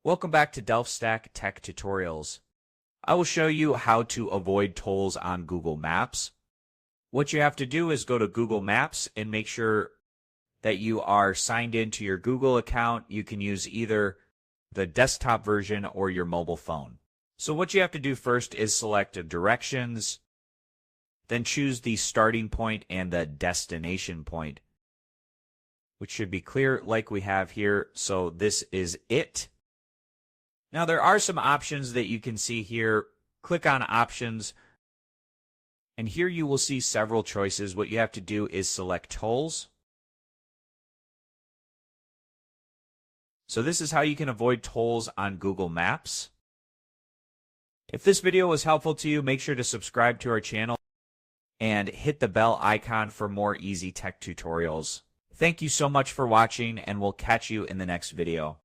Welcome back to DelphStack Tech Tutorials. I will show you how to avoid tolls on Google Maps. What you have to do is go to Google Maps and make sure that you are signed into your Google account. You can use either the desktop version or your mobile phone. So what you have to do first is select directions, then choose the starting point and the destination point, which should be clear like we have here. So this is it. Now there are some options that you can see here. Click on options, and here you will see several choices. What you have to do is select tolls. So this is how you can avoid tolls on Google Maps. If this video was helpful to you, make sure to subscribe to our channel and hit the bell icon for more easy tech tutorials. Thank you so much for watching, and we'll catch you in the next video.